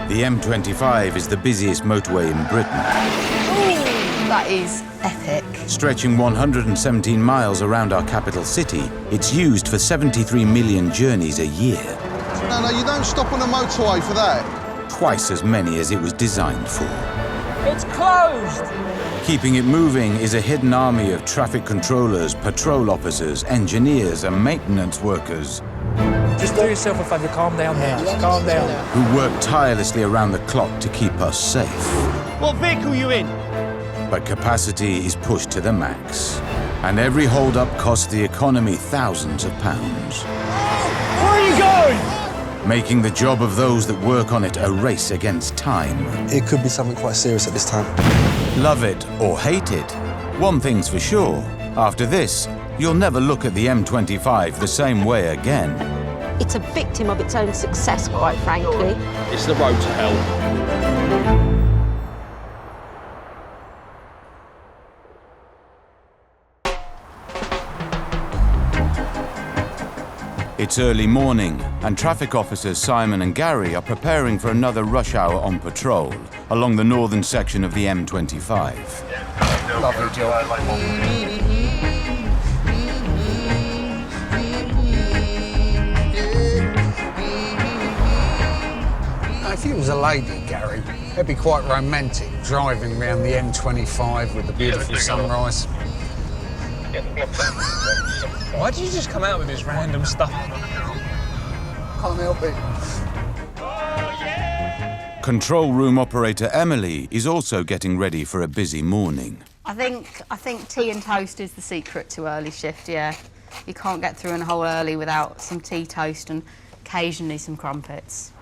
The M25 is the busiest motorway in Britain. Ooh, that is epic. Stretching 117 miles around our capital city, it's used for 73 million journeys a year. No, you don't stop on a motorway for that. Twice as many as it was designed for. It's closed! Keeping it moving is a hidden army of traffic controllers, patrol officers, engineers and maintenance workers. Just do yourself a favour, calm down now. Calm down. Who work tirelessly around the clock to keep us safe. What vehicle are you in? But capacity is pushed to the max. And every hold-up costs the economy thousands of pounds. Where are you going? Making the job of those that work on it a race against time. It could be something quite serious at this time. Love it or hate it, one thing's for sure. After this, you'll never look at the M25 the same way again. It's a victim of its own success, quite frankly. It's the road to hell. It's early morning, and traffic officers Simon and Gary are preparing for another rush hour on patrol along the northern section of the M25. Lovely job. If you was a lady, Gary, it'd be quite romantic driving around the M25 with the beautiful sunrise. Why did you just come out with this random stuff? Can't help it. Control room operator Emily is also getting ready for a busy morning. I think tea and toast is the secret to early shift, yeah. You can't get through a whole early without some tea, toast and occasionally some crumpets.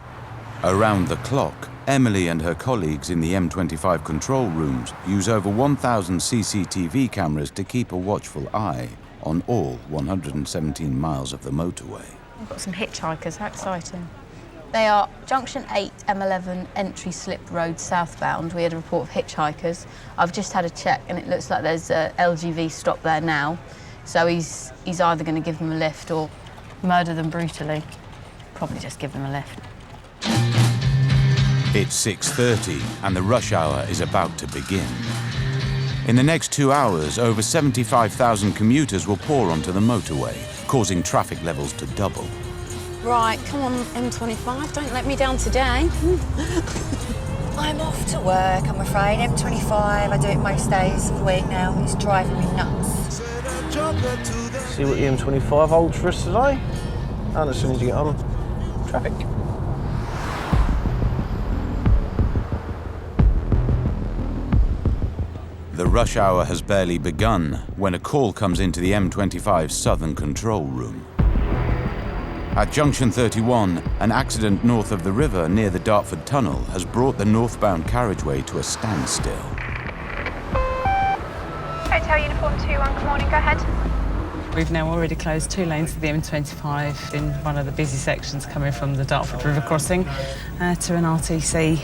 Around the clock, Emily and her colleagues in the M25 control rooms use over 1,000 CCTV cameras to keep a watchful eye on all 117 miles of the motorway. We've got some hitchhikers, how exciting. They are Junction 8, M11, Entry Slip Road southbound. We had a report of hitchhikers. I've just had a check and it looks like there's a LGV stop there now. So he's either going to give them a lift or murder them brutally. Probably just give them a lift. It's 6:30 and the rush hour is about to begin. In the next 2 hours, over 75,000 commuters will pour onto the motorway, causing traffic levels to double. Right, come on, M25, don't let me down today. I'm off to work, I'm afraid. M25, I do it most days of the week now. It's driving me nuts. See what the M25 holds for us today? And as soon as you get on, traffic. The rush hour has barely begun when a call comes into the M25 Southern Control Room. At Junction 31, an accident north of the river near the Dartford tunnel has brought the northbound carriageway to a standstill. Hotel Uniform 21, good morning, go ahead. We've now already closed 2 lanes of the M25 in one of the busy sections coming from the Dartford River crossing to an RTC.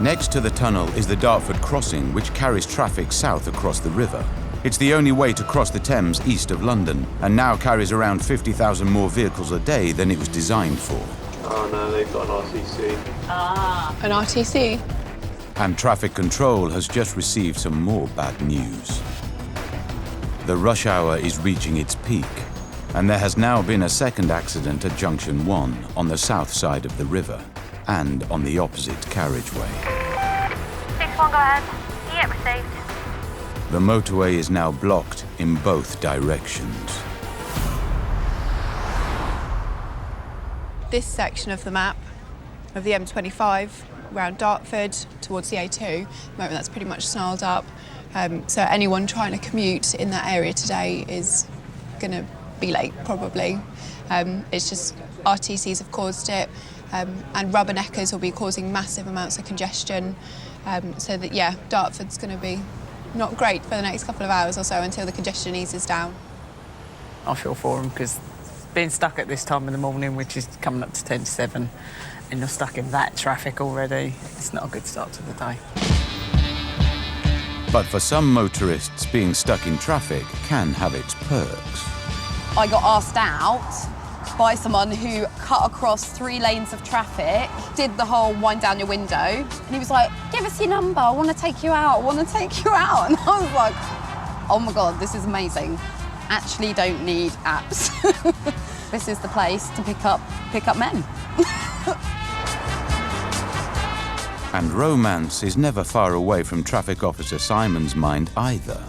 Next to the tunnel is the Dartford crossing, which carries traffic south across the river. It's the only way to cross the Thames east of London, and now carries around 50,000 more vehicles a day than it was designed for. Oh no, they've got an RTC. Ah. An RTC? And traffic control has just received some more bad news. The rush hour is reaching its peak, and there has now been a second accident at Junction 1 on the south side of the river and on the opposite carriageway. 61, go ahead. Yep, received. The motorway is now blocked in both directions. This section of the map of the M25 around Dartford towards the A2, at the moment that's pretty much snarled up. So anyone trying to commute in that area today is going to be late, probably. It's just RTCs have caused it, and rubberneckers will be causing massive amounts of congestion. So that, yeah, Dartford's going to be not great for the next couple of hours or so until the congestion eases down. I feel for them because being stuck at this time in the morning, which is coming up to 10 to 7, and you're stuck in that traffic already, it's not a good start to the day. But for some motorists, being stuck in traffic can have its perks. I got asked out by someone who cut across 3 lanes of traffic, did the whole wind down your window, and he was like, give us your number, I want to take you out, I want to take you out. And I was like, oh my God, this is amazing. Actually don't need apps. This is the place to pick up men. And romance is never far away from Traffic Officer Simon's mind either.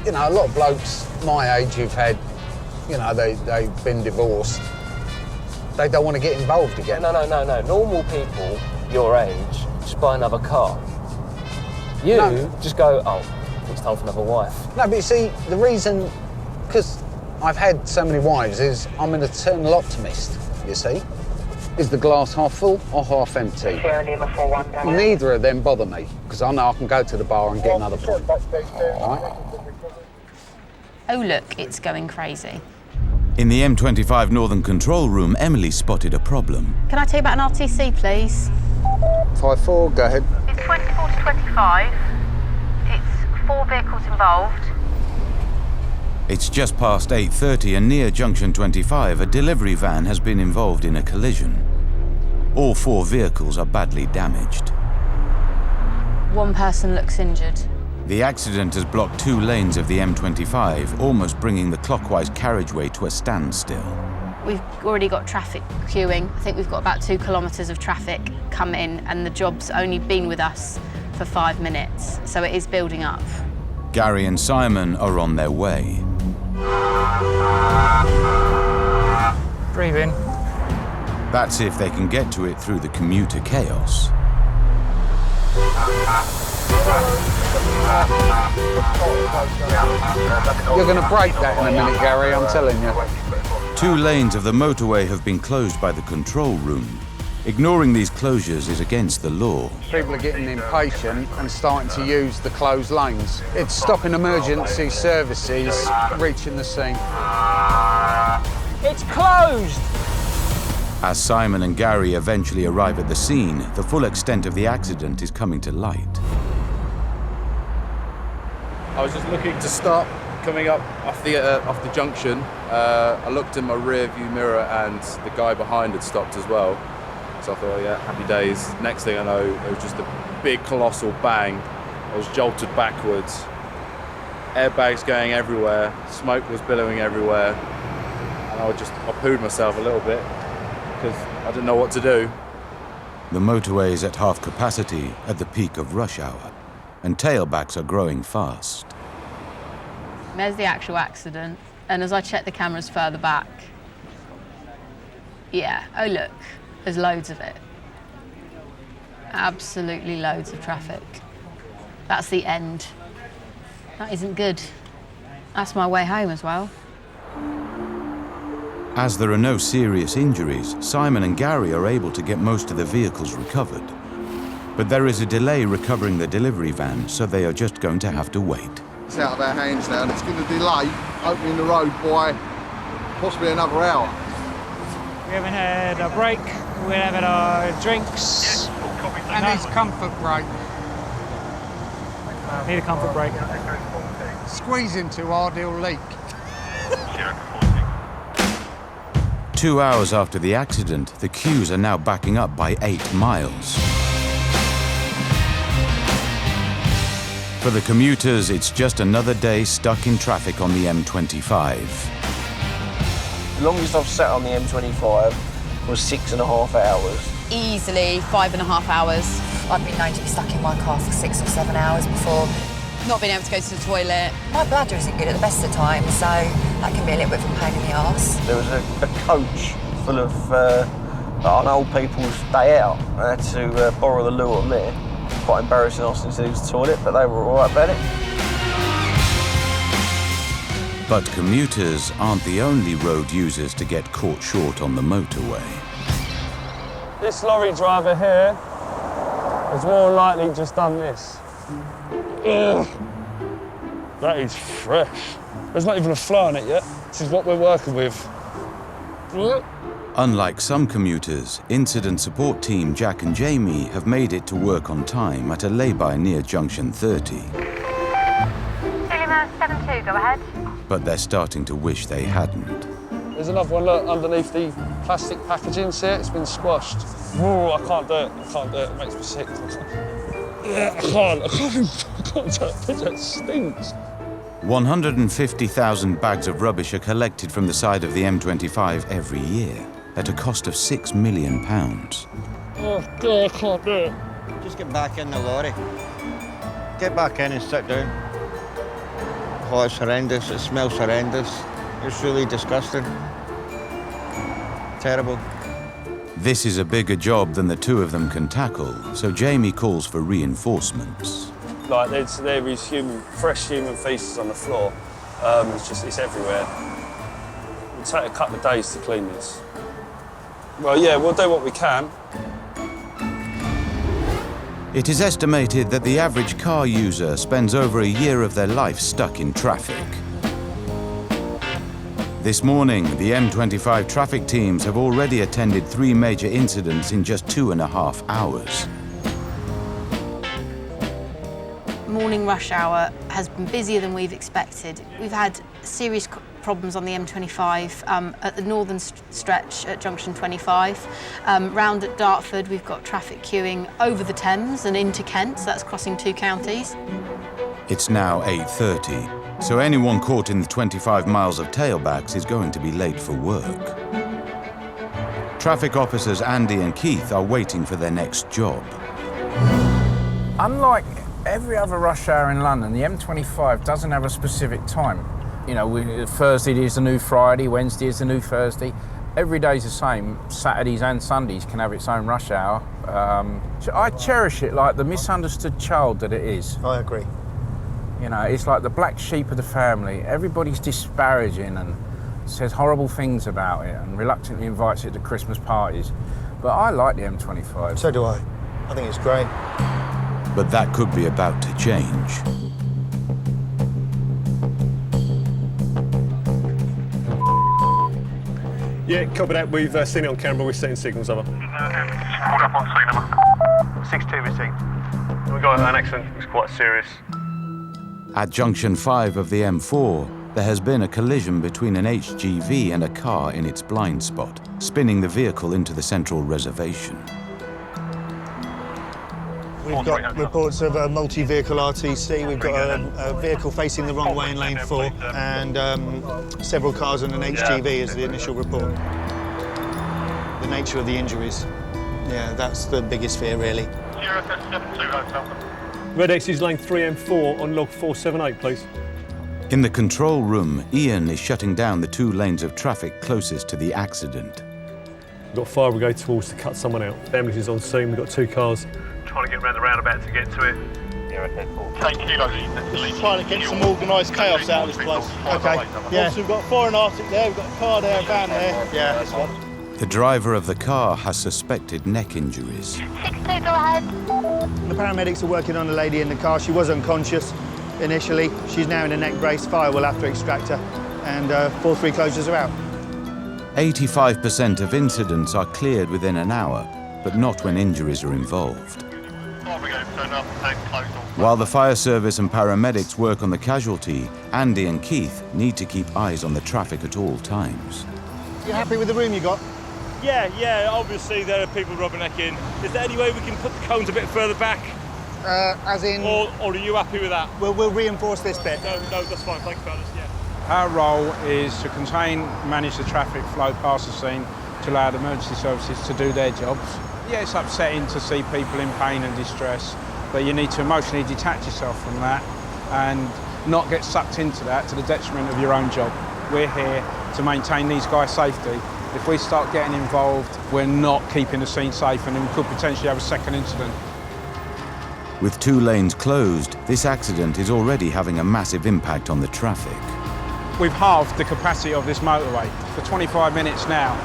You know, a lot of blokes my age who've had, you know, they've been divorced. They don't want to get involved again. No. Normal people your age just buy another car. You just go, oh, it's time for another wife. No, but you see, the reason, because I've had so many wives, is I'm an eternal optimist, you see. Is the glass half full or half empty? Neither of them bother me, because I know I can go to the bar and get another point. All right? Oh look, it's going crazy. In the M25 Northern Control Room, Emily spotted a problem. Can I tell you about an RTC, please? 5-4, go ahead. It's 24 to 25. It's 4 vehicles involved. It's just past 8:30 and near Junction 25, a delivery van has been involved in a collision. All 4 vehicles are badly damaged. 1 person looks injured. The accident has blocked 2 lanes of the M25, almost bringing the clockwise carriageway to a standstill. We've already got traffic queuing. I think we've got about 2 kilometres of traffic come in, and the job's only been with us for 5 minutes, so it is building up. Gary and Simon are on their way. Breathe in. That's if they can get to it through the commuter chaos. You're going to break that in a minute, Gary, I'm telling you. 2 lanes of the motorway have been closed by the control room. Ignoring these closures is against the law. People are getting impatient and starting to use the closed lanes. It's stopping emergency services reaching the scene. It's closed! As Simon and Gary eventually arrive at the scene, the full extent of the accident is coming to light. I was just looking to stop, coming up off the junction. I looked in my rear view mirror and the guy behind had stopped as well. So I thought, oh yeah, happy days. Next thing I know, it was just a big colossal bang. I was jolted backwards. Airbags going everywhere, smoke was billowing everywhere. And I pooed myself a little bit because I didn't know what to do. The motorway is at half capacity at the peak of rush hour, and tailbacks are growing fast. There's the actual accident, and as I check the cameras further back, yeah, oh look, there's loads of it. Absolutely loads of traffic. That's the end. That isn't good. That's my way home as well. As there are no serious injuries, Simon and Gary are able to get most of the vehicles recovered. But there is a delay recovering the delivery van, so they are just going to have to wait. It's out of our hands now, and it's going to delay opening the road by possibly another hour. We haven't had a break, we haven't had our drinks. And his comfort brake. Need a comfort break. Squeeze into hard, he'll leak. 2 hours after the accident, the queues are now backing up by 8 miles. For the commuters, it's just another day stuck in traffic on the M25. The longest I've sat on the M25 was 6.5 hours. Easily 5.5 hours. I've been known to be stuck in my car for 6 or 7 hours before. Not being able to go to the toilet. My bladder isn't good at the best of times, so that can be a little bit of a pain in the arse. There was a coach full of on old people's day out. I had to borrow the loo on there. Quite embarrassing, asking to use the toilet, but they were all right about it. But commuters aren't the only road users to get caught short on the motorway. This lorry driver here has more likely just done this. Ugh. That is fresh. There's not even a fly on it yet. This is what we're working with. Unlike some commuters, incident support team Jack and Jamie have made it to work on time at a lay-by near Junction 30. Lima 72, go ahead. But they're starting to wish they hadn't. There's another one, look, underneath the plastic packaging, see it? It's been squashed. Oh, I can't do it. I can't do it. It makes me sick. I can't do it. It stinks. 150,000 bags of rubbish are collected from the side of the M25 every year at a cost of £6 million. Oh, God, I can't do it. Just get back in the lorry. Get back in and sit down. Oh, it's horrendous. It smells horrendous. It's really disgusting. Terrible. This is a bigger job than the two of them can tackle, so Jamie calls for reinforcements. Like, there is fresh human feces on the floor. It's everywhere. It'll take a couple of days to clean this. Well, yeah, we'll do what we can. It is estimated that the average car user spends over a year of their life stuck in traffic. This morning, the M25 traffic teams have already attended 3 major incidents in just 2.5 hours. Morning rush hour has been busier than we've expected. We've had serious problems on the M25 at the northern stretch at junction 25. Round at Dartford, we've got traffic queuing over the Thames and into Kent, so that's crossing 2 counties. It's now 8:30, so anyone caught in the 25 miles of tailbacks is going to be late for work. Traffic officers Andy and Keith are waiting for their next job. Unlike every other rush hour in London, the M25 doesn't have a specific time. You know, Thursday is the new Friday, Wednesday is the new Thursday. Every day's the same. Saturdays and Sundays can have its own rush hour. I cherish it like the misunderstood child that it is. I agree. You know, it's like the black sheep of the family. Everybody's disparaging and says horrible things about it and reluctantly invites it to Christmas parties. But I like the M25. So do I. I think it's great. But that could be about to change. Yeah, copy that. We've seen it on camera. We're setting signals over. Pulled up on scene number 6-2 received. We got an accident. It was quite serious. At junction 5 of the M4, there has been a collision between an HGV and a car in its blind spot, spinning the vehicle into the central reservation. We've got reports of a multi-vehicle RTC. We've got a vehicle facing the wrong way in lane 4 and several cars and an HGV is the initial report. The nature of the injuries, yeah, that's the biggest fear, really. 072 Hotel. Red X is lane 3M4 on log 478, please. In the control room, Ian is shutting down the 2 lanes of traffic closest to the accident. We've got fire brigade towards to cut someone out. Ambulance is on scene. We've got 2 cars. Trying to get around the roundabout to get to it. Yeah, okay, cool. 10 kilos. Just trying to get some organised chaos out of this place. Okay, yeah. Also, we've got a foreign Arctic there, we've got a car there, a van there. Yeah. This one. The driver of the car has suspected neck injuries. 6-2, go ahead. The paramedics are working on the lady in the car. She was unconscious initially. She's now in a neck brace. Fire will have to extract her. And 4-3 closures are out. 85% of incidents are cleared within an hour, but not when injuries are involved. While the fire service and paramedics work on the casualty, Andy and Keith need to keep eyes on the traffic at all times. You happy with the room you got? Yeah, obviously there are people rubbernecking. Is there any way we can put the cones a bit further back? As in... Or are you happy with that? We'll reinforce this bit. No, that's fine. Thanks, fellas, yeah. Our role is to contain, manage the traffic flow past the scene to allow the emergency services to do their jobs. Yeah, it's upsetting to see people in pain and distress, but you need to emotionally detach yourself from that and not get sucked into that to the detriment of your own job. We're here to maintain these guys' safety. If we start getting involved, we're not keeping the scene safe and we could potentially have a second incident. With 2 lanes closed, this accident is already having a massive impact on the traffic. We've halved the capacity of this motorway for 25 minutes now.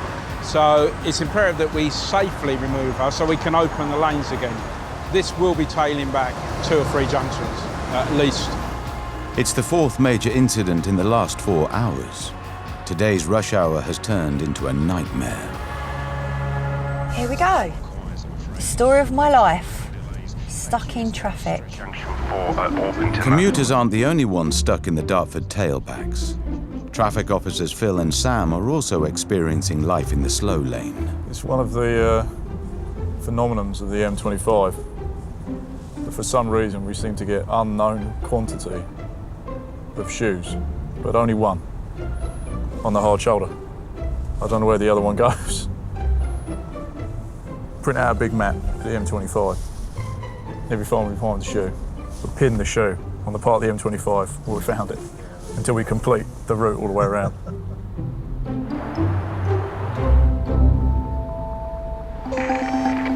So it's imperative that we safely remove her so we can open the lanes again. This will be tailing back 2 or 3 junctions, at least. It's the 4th major incident in the last 4 hours. Today's rush hour has turned into a nightmare. Here we go. The story of my life. Stuck in traffic. Commuters aren't the only ones stuck in the Dartford tailbacks. Traffic officers Phil and Sam are also experiencing life in the slow lane. It's one of the phenomenons of the M25. But for some reason, we seem to get unknown quantity of shoes, but only one on the hard shoulder. I don't know where the other one goes. Print out a big map of the M25. Every time we find the shoe, we pin the shoe on the part of the M25 where we found it until we complete the route all the way around.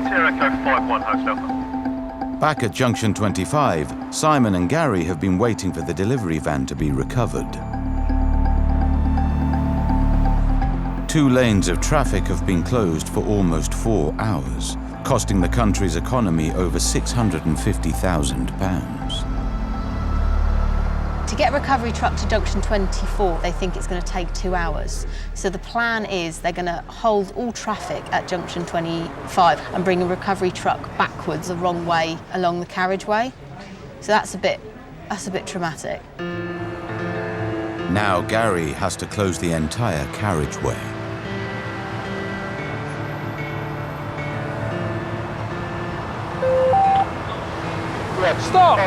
Sierra Echo 51, Hotel. Back at Junction 25, Simon and Gary have been waiting for the delivery van to be recovered. 2 lanes of traffic have been closed for almost 4 hours, costing the country's economy over £650,000. To get a recovery truck to Junction 24, they think it's going to take 2 hours. So the plan is they're going to hold all traffic at Junction 25 and bring a recovery truck backwards the wrong way along the carriageway. So that's a bit traumatic. Now Gary has to close the entire carriageway. Stop!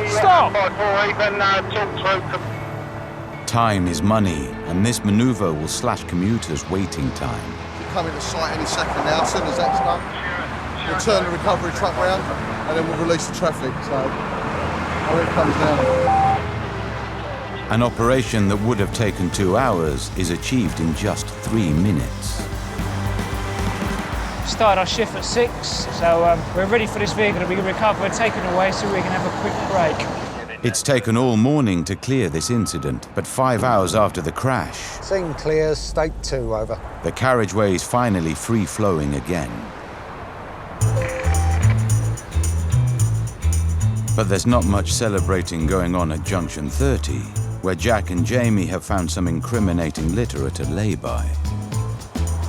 Stop! Time is money, and this manoeuvre will slash commuters' waiting time. We'll come into sight any second now. As soon as that's done, we'll turn the recovery truck round and then we'll release the traffic. So, here it comes now. An operation that would have taken 2 hours is achieved in just 3 minutes. Started our shift at 6, so we're ready for this vehicle to be recovered, taken away so we can have a quick break. It's taken all morning to clear this incident, but 5 hours after the crash, Scene clear, state 2, over. the carriageway is finally free-flowing again. But there's not much celebrating going on at Junction 30, where Jack and Jamie have found some incriminating litter at a lay-by.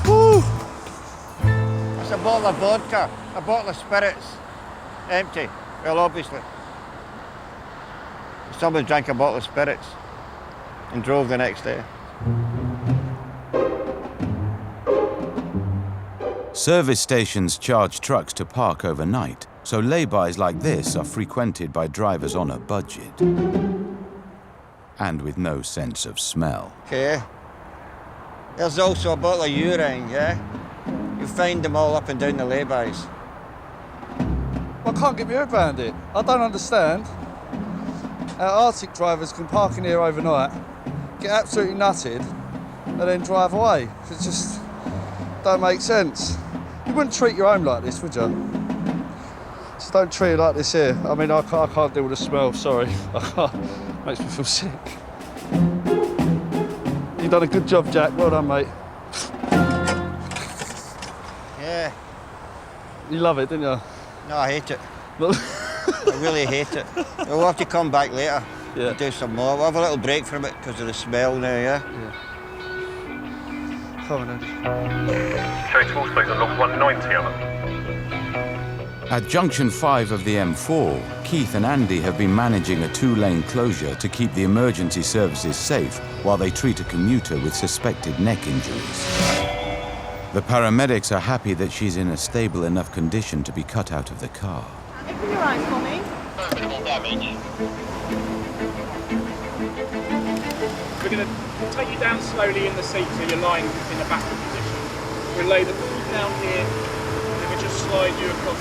Whew. It's a bottle of vodka, a bottle of spirits, empty. Well, obviously. Someone drank a bottle of spirits and drove the next day. Service stations charge trucks to park overnight, so lay-bys like this are frequented by drivers on a budget. And with no sense of smell. Okay. There's also a bottle of urine, yeah? You find them all up and down the laybys. I can't get my head around it. I don't understand. Our Arctic drivers can park in here overnight, get absolutely nutted, and then drive away. It just don't make sense. You wouldn't treat your home like this, would you? Just don't treat it like this here. I mean, I can't deal with the smell, sorry. Makes me feel sick. You've done a good job, Jack. Well done, mate. Yeah. You love it, didn't you? No, I hate it. I really hate it. We'll have to come back later and do some more. We'll have a little break from it because of the smell now, yeah? Come on then. Showing small speeds on log 190 on them. At Junction 5 of the M4, Keith and Andy have been managing a 2-lane closure to keep the emergency services safe while they treat a commuter with suspected neck injuries. The paramedics are happy that she's in a stable enough condition to be cut out of the car. Open your eyes for me. We're going to take you down slowly in the seat so you're lying in the backward position. We'll lay the feet down here, and then we'll just slide you across.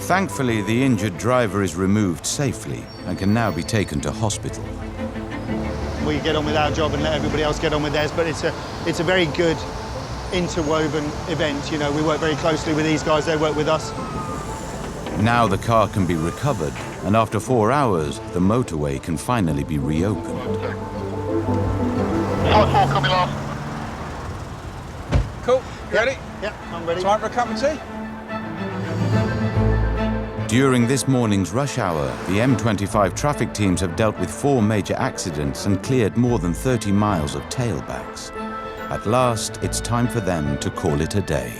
Thankfully, the injured driver is removed safely and can now be taken to hospital. We get on with our job and let everybody else get on with theirs, but it's a very good interwoven event. You know, we work very closely with these guys, they work with us. Now the car can be recovered, and after 4 hours, the motorway can finally be reopened. Coming last. Cool, you ready? Yep, I'm ready. Time for a cup of tea? During this morning's rush hour, the M25 traffic teams have dealt with 4 major accidents and cleared more than 30 miles of tailbacks. At last, it's time for them to call it a day.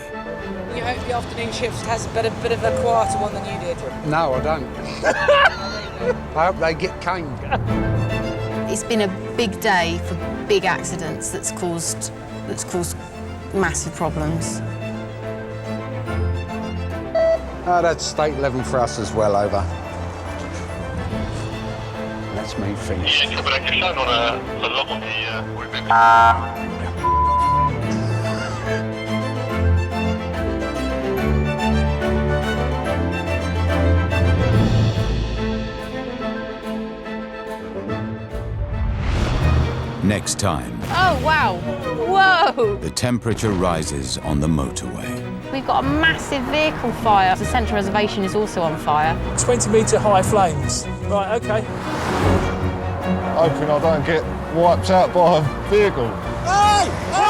You hope the afternoon shift has a bit of a quieter one than you did? No, I don't. I hope they get caned. It's been a big day for big accidents that's caused massive problems. Oh, that's state 11 for us as well, over. That's me finished. Next time, Oh, wow. Whoa! the temperature rises on the motorway. We've got a massive vehicle fire. The central reservation is also on fire. 20-metre high flames. Right, OK. Hoping I don't get wiped out by a vehicle. Hey!